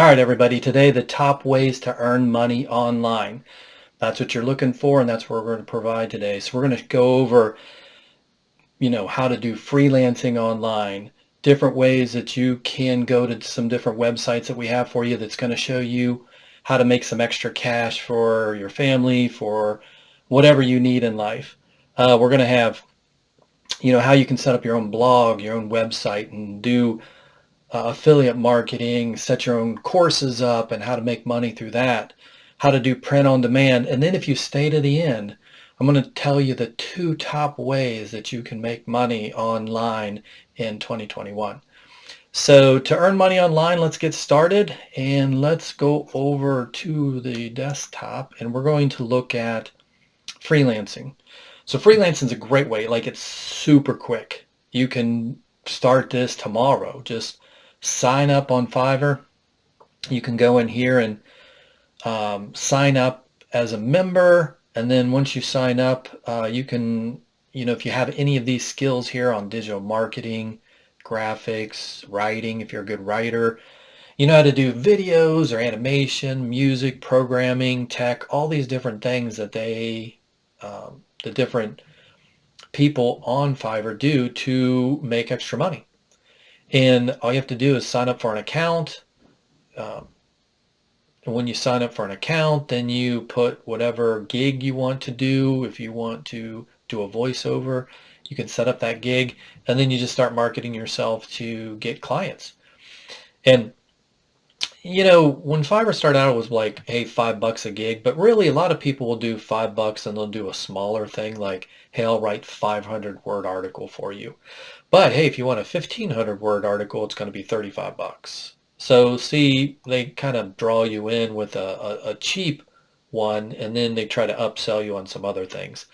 All right, everybody, today the top ways to earn money online. That's what you're looking for, and that's what we're going to provide today. So we're going to go over, how to do freelancing online, different ways that you can go to some different websites that we have for you that's going to show you how to make some extra cash for your family, for whatever you need in life. We're going to have, how you can set up your own blog, your own website, and do affiliate marketing, set your own courses up and how to make money through that, how to do print on demand. And then if you stay to the end, I'm going to tell you the two top ways that you can make money online in 2021. So to earn money online, let's get started and let's go over to the desktop and we're going to look at freelancing. So freelancing is a great way, like it's super quick. You can start this tomorrow. Just sign up on Fiverr. You can go in here and sign up as a member. And then once you sign up, you can, if you have any of these skills here on digital marketing, graphics, writing, if you're a good writer, you know how to do videos or animation, music, programming, tech, all these different things that the different people on Fiverr do to make extra money. And all you have to do is sign up for an account. Um, and when you sign up for an account, then you put whatever gig you want to do. If you want to do a voiceover, you can set up that gig, and then you just start marketing yourself to get clients. And when Fiverr started out, it was like, hey, $5 a gig. But really, a lot of people will do $5 and they'll do a smaller thing like, hey, I'll write 500-word article for you. But hey, if you want a 1,500-word article, it's going to be $35. So see, they kind of draw you in with a cheap one, and then they try to upsell you on some other things.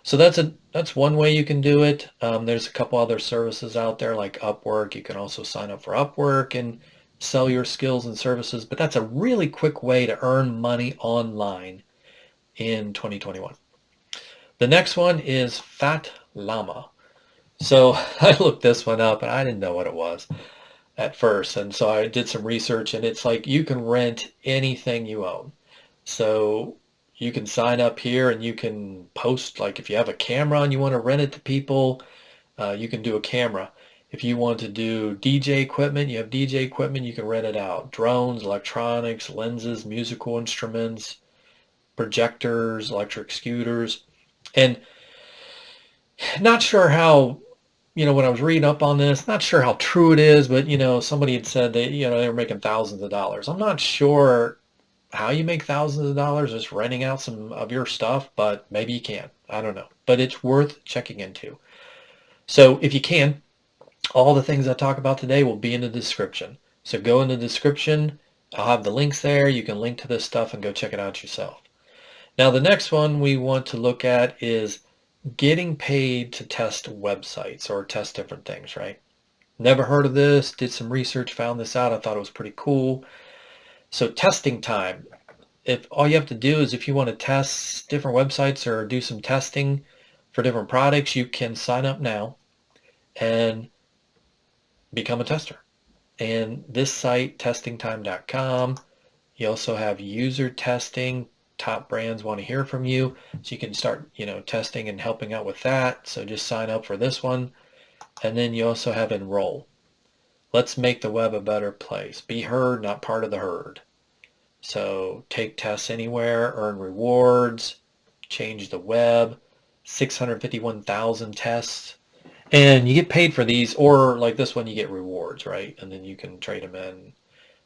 So that's one way you can do it. There's a couple other services out there like Upwork. You can also sign up for Upwork and sell your skills and services. But that's a really quick way to earn money online in 2021. The next one is Fat Llama. So I looked this one up and I didn't know what it was at first. And so I did some research and it's like you can rent anything you own. So you can sign up here and you can post, like if you have a camera and you want to rent it to people, you can do a camera. If you want to do DJ equipment, you have DJ equipment, you can rent it out. Drones, electronics, lenses, musical instruments, projectors, electric scooters. And not sure how, when I was reading up on this, not sure how true it is, but, somebody had said that, they were making thousands of dollars. I'm not sure how you make thousands of dollars just renting out some of your stuff, but maybe you can. I don't know. But it's worth checking into. So if you can, all the things I talk about today will be in the description. So go in the description. I'll have the links there. You can link to this stuff and go check it out yourself. Now, the next one we want to look at is getting paid to test websites or test different things, right? Never heard of this, did some research, found this out. I thought it was pretty cool. So testing time. If all you have to do is if you want to test different websites or do some testing for different products, you can sign up now and become a tester. And this site, testingtime.com, you also have user testing. Top brands want to hear from you, so you can start, testing and helping out with that. So just sign up for this one. And then you also have enroll. Let's make the web a better place. Be heard, not part of the herd. So take tests anywhere, earn rewards, change the web, 651,000 tests. And you get paid for these, or like this one, you get rewards, right? And then you can trade them in.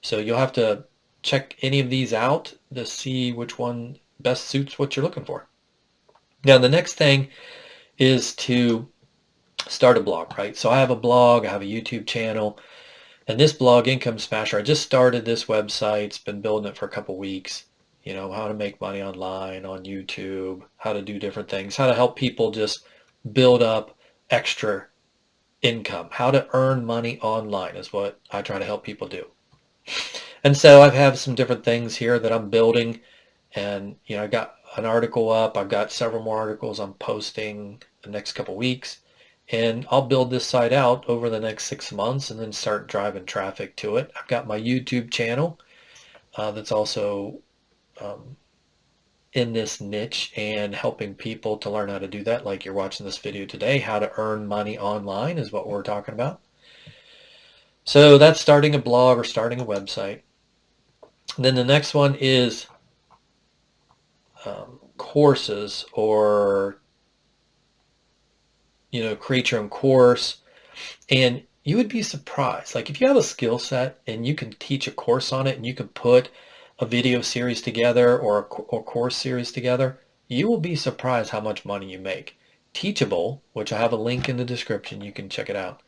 So you'll have to check any of these out to see which one best suits what you're looking for. Now, the next thing is to start a blog, right? So I have a blog, I have a YouTube channel, and this blog, IncomeSmasher, I just started this website. It's been building it for a couple weeks. How to make money online, on YouTube, how to do different things, how to help people just build up extra income, how to earn money online is what I try to help people do. And so I have some different things here that I'm building, and I got an article up. I've got several more articles I'm posting the next couple weeks, and I'll build this site out over the next 6 months and then start driving traffic to it. I've got my YouTube channel. that's also in this niche and helping people to learn how to do that. Like you're watching this video today, how to earn money online is what we're talking about. So that's starting a blog or starting a website. And then the next one is courses, or create your own course. And you would be surprised, like if you have a skill set and you can teach a course on it, and you can put a video series together or a course series together, you will be surprised how much money you make. Teachable, which I have a link in the description, you can check it out.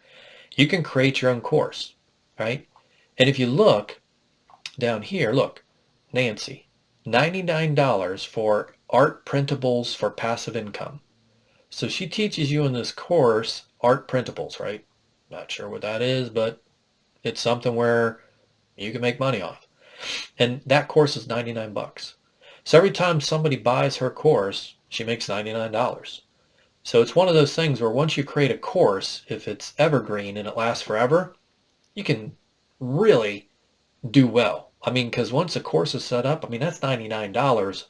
You can create your own course, right? And if you look down here, look, Nancy, $99 for art printables for passive income. So she teaches you in this course art printables, right? Not sure what that is, but it's something where you can make money off. And that course is 99 bucks. So every time somebody buys her course, she makes $99. So it's one of those things where once you create a course, if it's evergreen and it lasts forever, you can really do well. I mean, because once a course is set up, I mean, that's $99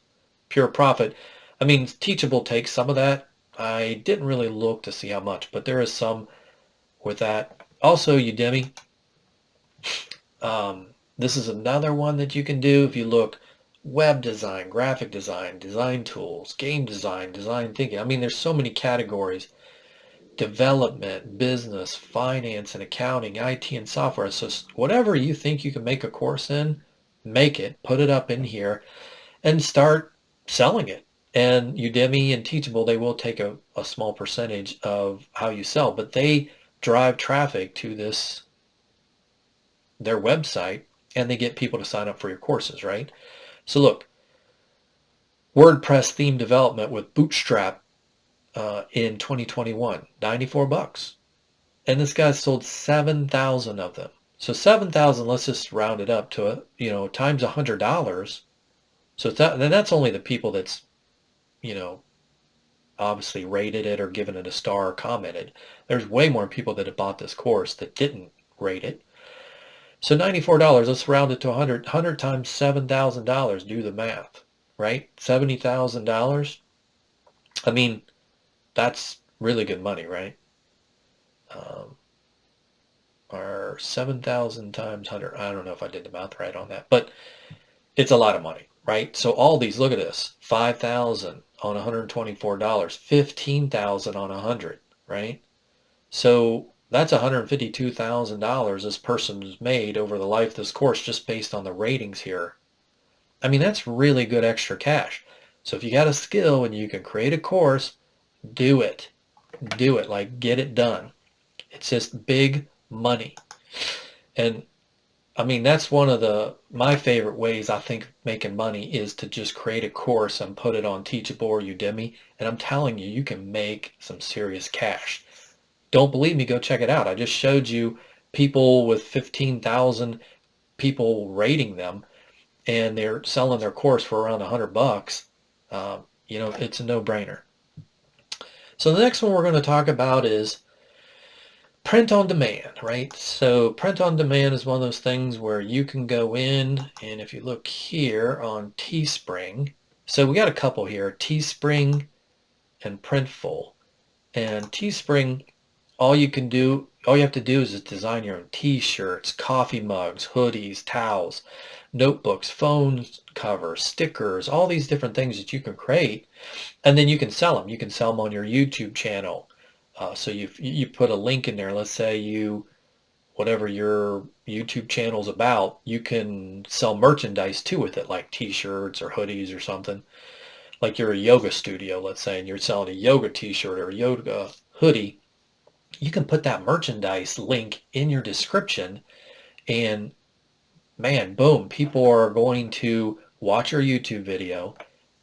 pure profit. I mean, Teachable takes some of that. I didn't really look to see how much, but there is some with that. Also, Udemy. This is another one that you can do. If you look, web design, graphic design, design tools, game design, design thinking. I mean, there's so many categories. Development, business, finance and accounting, IT and software. So whatever you think you can make a course in, make it, put it up in here, and start selling it. And Udemy and Teachable, they will take a small percentage of how you sell, but they drive traffic to their website, and they get people to sign up for your courses, right? So look, WordPress theme development with Bootstrap in 2021, 94 bucks. And this guy sold 7,000 of them. So 7,000, let's just round it up to, times $100. So then that's only the people that's, obviously rated it or given it a star or commented. There's way more people that have bought this course that didn't rate it. So $94, let's round it to 100. 100 times $7,000, do the math, right? $70,000. I mean, that's really good money, right? Or 7,000 times 100. I don't know if I did the math right on that, but it's a lot of money, right? So all these, look at this, 5,000 on $124, 15,000 on 100, right? So that's $152,000 this person's made over the life of this course just based on the ratings here. I mean, that's really good extra cash. So if you got a skill and you can create a course, do it. Do it. Like, get it done. It's just big money. And I mean, that's one of my favorite ways I think making money is to just create a course and put it on Teachable or Udemy. And I'm telling you, you can make some serious cash. Don't believe me, go check it out. I just showed you people with 15,000 people rating them, and they're selling their course for around 100 bucks. It's a no-brainer. So the next one we're going to talk about is print on demand, right? So print on demand is one of those things where you can go in, and if you look here on Teespring, so we got a couple here, Teespring and Printful. And Teespring, all you have to do is just design your own t-shirts, coffee mugs, hoodies, towels, notebooks, phone covers, stickers, all these different things that you can create, and then you can sell them. You can sell them on your YouTube channel. So you put a link in there. Let's say whatever your YouTube channel's about, you can sell merchandise too with it, like t-shirts or hoodies or something. Like you're a yoga studio, let's say, and you're selling a yoga t-shirt or a yoga hoodie. You can put that merchandise link in your description, and man, boom, people are going to watch your YouTube video.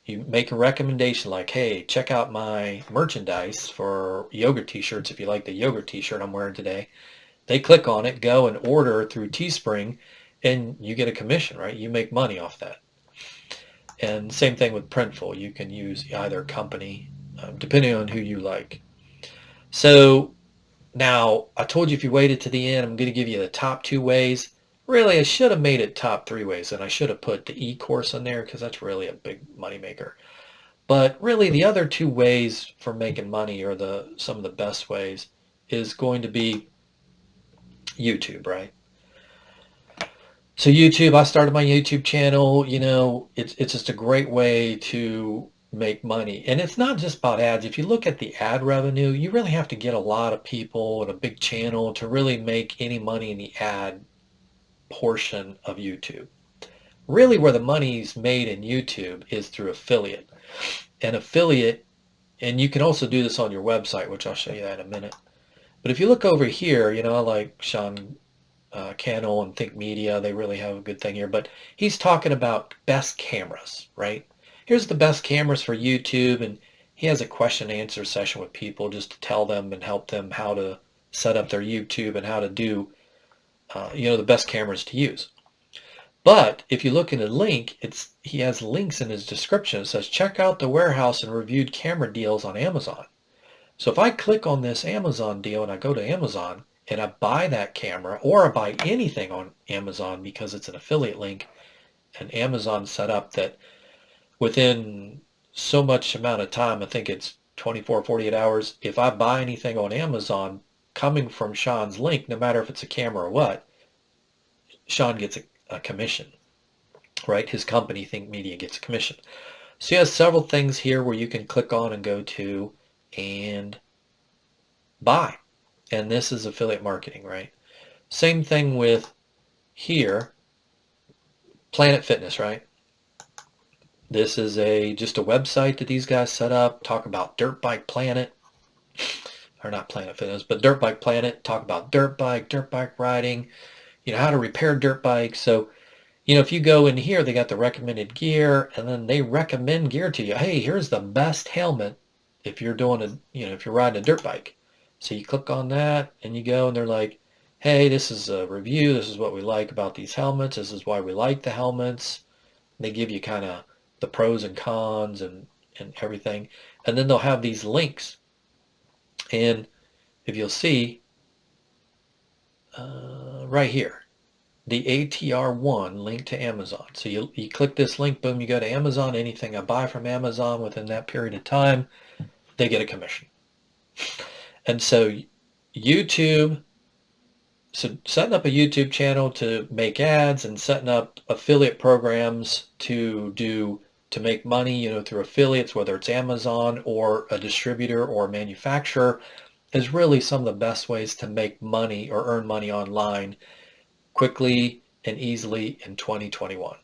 You make a recommendation like, hey, check out my merchandise for yoga t-shirts if you like the yoga t-shirt I'm wearing today. They click on it, go and order through Teespring, and you get a commission, right? You make money off that. And same thing with Printful. You can use either company, depending on who you like. So now, I told you if you waited to the end, I'm going to give you the top 2 ways. Really, I should have made it top 3 ways, and I should have put the e-course in there because that's really a big moneymaker. But really, the other 2 ways for making money, or some of the best ways, is going to be YouTube, right? So YouTube, I started my YouTube channel. It's just a great way to make money. And it's not just about ads. If you look at the ad revenue, you really have to get a lot of people and a big channel to really make any money in the ad portion of YouTube. Really, where the money's made in YouTube is through affiliate. And you can also do this on your website, which I'll show you that in a minute. But if you look over here, I like Sean Cannell and Think Media. They really have a good thing here. But he's talking about best cameras, right? Here's the best cameras for YouTube. And he has a question and answer session with people just to tell them and help them how to set up their YouTube and how to do, the best cameras to use. But if you look in the link, he has links in his description. It says, check out the warehouse and reviewed camera deals on Amazon. So if I click on this Amazon deal and I go to Amazon and I buy that camera, or I buy anything on Amazon because it's an affiliate link, and Amazon set up that within so much amount of time, I think it's 24, 48 hours, if I buy anything on Amazon coming from Sean's link, no matter if it's a camera or what, Sean gets a commission, right? His company, Think Media, gets a commission. So he has several things here where you can click on and go to and buy. And this is affiliate marketing, right? Same thing with here, Planet Fitness, right? This is just a website that these guys set up, talk about Dirt Bike Planet, or not Planet Fitness, but Dirt Bike Planet, talk about dirt bike riding, how to repair dirt bikes. So, if you go in here, they got the recommended gear, and then they recommend gear to you. Hey, here's the best helmet if you're doing if you're riding a dirt bike. So you click on that and you go, and they're like, hey, this is a review. This is what we like about these helmets. This is why we like the helmets. And they give you kind of the pros and cons and everything. And then they'll have these links. And if you'll see right here, the ATR1 link to Amazon. So you click this link, boom, you go to Amazon. Anything I buy from Amazon within that period of time, they get a commission. And so YouTube, so setting up a YouTube channel to make ads and setting up affiliate programs to make money, through affiliates, whether it's Amazon or a distributor or a manufacturer, is really some of the best ways to make money or earn money online quickly and easily in 2021.